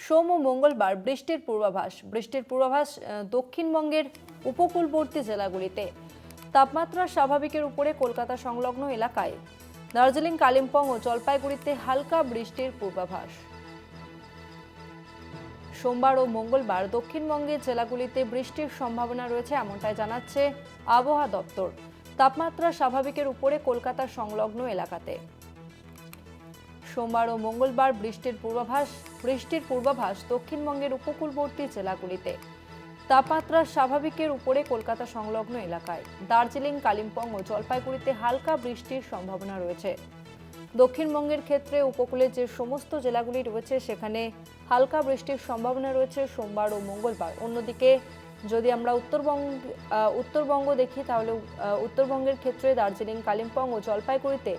সোম ও মঙ্গলবার বৃষ্টির পূর্বাভাস দক্ষিণবঙ্গের উপকূলবর্তী জেলাগুলিতে। তাপমাত্রা স্বাভাবিকের উপরে কলকাতা সংলগ্ন এলাকায়। দার্জিলিং, কালিম্পং ও জলপাইগুড়িতে হালকা বৃষ্টির পূর্বাভাস। সোমবার ও মঙ্গলবার দক্ষিণবঙ্গের জেলাগুলিতে বৃষ্টির সম্ভাবনা রয়েছে এমনটাই জানাচ্ছে আবহাওয়া দপ্তর। তাপমাত্রা স্বাভাবিকের উপরে কলকাতা সংলগ্ন এলাকাতে। সোমবার ও মঙ্গলবার বৃষ্টির পূর্বাভাস দক্ষিণবঙ্গের উপকূলবর্তী জেলাগুলিতে। তাপমাত্রা স্বাভাবিকের উপরে কলকাতা সংলগ্ন এলাকায়। দার্জিলিং, কালিম্পং ও জলপাইগুড়িতে হালকা বৃষ্টির সম্ভাবনা রয়েছে। দক্ষিণবঙ্গের ক্ষেত্রে উপকূলে যে সমস্ত জেলাগুলি রয়েছে সেখানে হালকা বৃষ্টির সম্ভাবনা রয়েছে সোমবার ও মঙ্গলবার। অন্যদিকে যদি আমরা উত্তরবঙ্গ দেখি তাহলে উত্তরবঙ্গের ক্ষেত্রে দার্জিলিং, কালিম্পং ও জলপাইগুড়িতে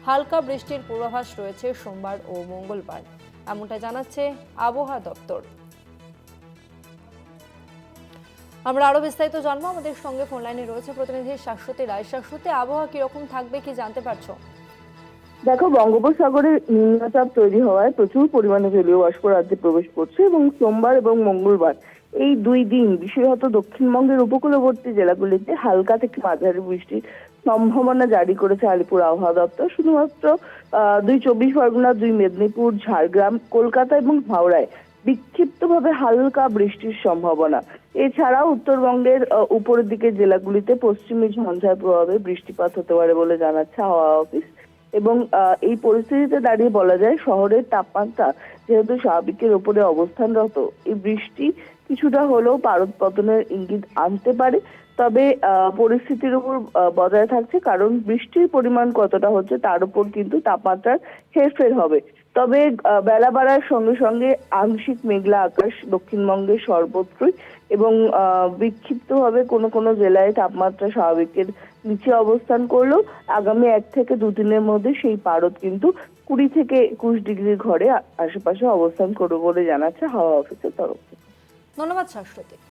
হালকা বৃষ্টির পূর্বাভাস রয়েছে সোমবার ও মঙ্গলবার, এমনটা জানাচ্ছে আবহাওয়া দপ্তর। আমরা আরো বিস্তারিত জানবো। আমাদের সঙ্গে ফোন লাইনে রয়েছে প্রতিনিধি শাশ্বতী রায়। শাশ্বতী, আবহাওয়া কিরকম থাকবে কি জানতে পারছো? দেখো, বঙ্গোপসাগরে নিম্নচাপ তৈরি হওয়ায় প্রচুর পরিমাণে জলীয় বাষ্প রাজ্যে প্রবেশ করছে এবং সোমবার এবং মঙ্গলবার এই দুই দিন বিশেষত দক্ষিণবঙ্গের উপকূলবর্তী জেলাগুলিতে হালকা থেকে মাঝারি বৃষ্টির সম্ভাবনা জারি করেছে আলিপুর আবহাওয়া দপ্তর। শুধুমাত্র 2 চব্বিশ পরগনা, 2 মেদিনীপুর, ঝাড়গ্রাম, কলকাতা এবং হাওড়ায় বিক্ষিপ্তভাবে হালকা বৃষ্টির সম্ভাবনা। এছাড়াও উত্তরবঙ্গের উপরের দিকের জেলাগুলিতে পশ্চিমী ঝঞ্ঝার প্রভাবে বৃষ্টিপাত হতে পারে বলে জানাচ্ছে আবহাওয়া অফিস। এবং এই পরিস্থিতিতে দাঁড়িয়ে বলা যায় শহরের তাপমাত্রা যেহেতু স্বাভাবিকের উপরে অবস্থানরত, এই বৃষ্টি কিছুটা হলেও পারদ পতনের ইঙ্গিত আনতে পারে। তবে পরিস্থিতির উপর বজায় থাকছে, কারণ বৃষ্টির পরিমাণ কতটা হচ্ছে তার উপর কিন্তু তাপমাত্রার হেরফের হবে। তবে বেলা বাড়ার সঙ্গে সঙ্গে আংশিক মেঘলা আকাশ দক্ষিণবঙ্গের সর্বত্রই এবং বিক্ষিপ্তভাবে কোনো কোনো জেলায় তাপমাত্রা স্বাভাবিকের নিচে অবস্থান করলেও আগামী 1 থেকে 2 দিনের মধ্যে সেই পারদ কিন্তু 20 থেকে 21 ডিগ্রির ঘরে আশেপাশে অবস্থান করবে বলে জানাচ্ছে হাওয়া অফিসের তরফ থেকে। ধন্যবাদ শাশ্বতী।